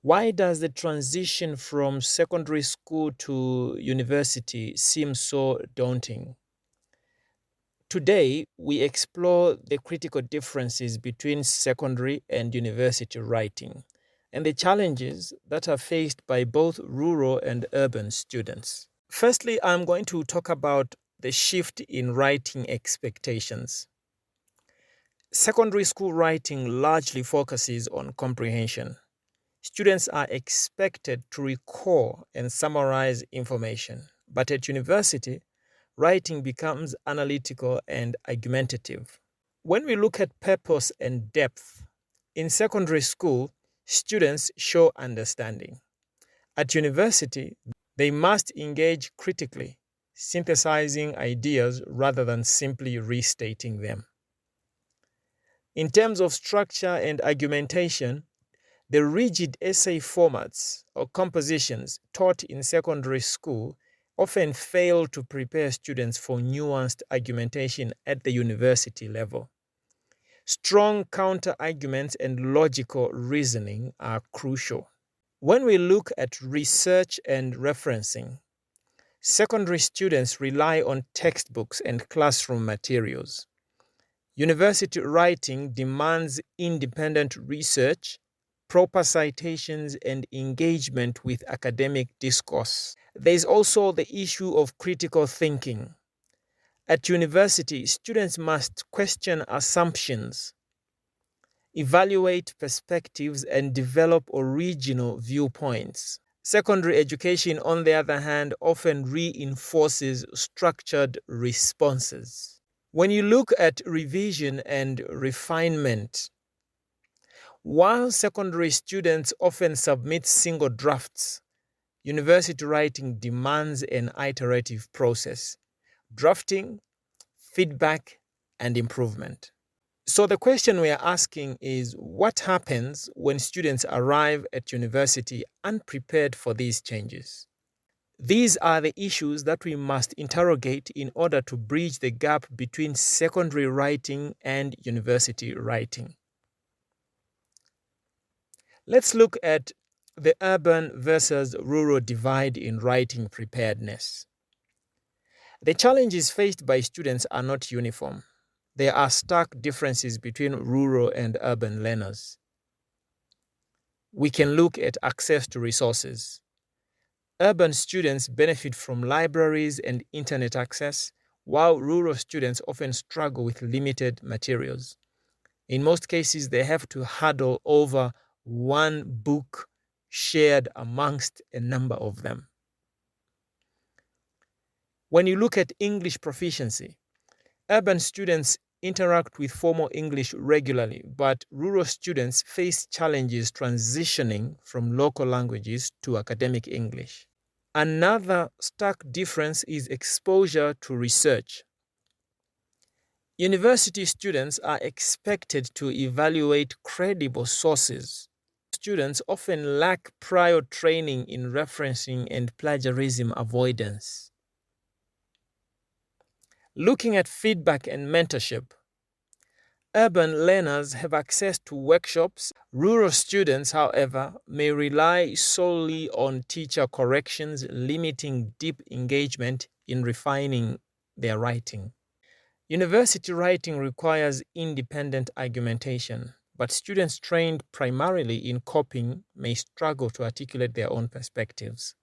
Why does the transition from secondary school to university seem so daunting? Today, we explore the critical differences between secondary and university writing and the challenges that are faced by both rural and urban students. Firstly, I'm going to talk about the shift in writing expectations. Secondary school writing largely focuses on comprehension. Students are expected to recall and summarize information, but at university, writing becomes analytical and argumentative. When we look at purpose and depth, in secondary school, students show understanding. At university, they must engage critically, synthesizing ideas rather than simply restating them. In terms of structure and argumentation, the rigid essay formats or compositions taught in secondary school often fail to prepare students for nuanced argumentation at the university level. Strong counter-arguments and logical reasoning are crucial. When we look at research and referencing, secondary students rely on textbooks and classroom materials. University writing demands independent research, proper citations, and engagement with academic discourse. There is also the issue of critical thinking. At university, students must question assumptions, evaluate perspectives, and develop original viewpoints. Secondary education, on the other hand, often reinforces structured responses. When you look at revision and refinement, while secondary students often submit single drafts, university writing demands an iterative process: drafting, feedback, and improvement. So the question we are asking is, what happens when students arrive at university unprepared for these changes? These are the issues that we must interrogate in order to bridge the gap between secondary writing and university writing. Let's look at the urban versus rural divide in writing preparedness. The challenges faced by students are not uniform. There are stark differences between rural and urban learners. We can look at access to resources. Urban students benefit from libraries and internet access, while rural students often struggle with limited materials. In most cases, they have to huddle over one book shared amongst a number of them. When you look at English proficiency, urban students interact with formal English regularly, but rural students face challenges transitioning from local languages to academic English. Another stark difference is exposure to research. University students are expected to evaluate credible sources. Students often lack prior training in referencing and plagiarism avoidance. Looking at feedback and mentorship, urban learners have access to workshops. Rural students, however, may rely solely on teacher corrections, limiting deep engagement in refining their writing. University writing requires independent argumentation, but students trained primarily in copying may struggle to articulate their own perspectives.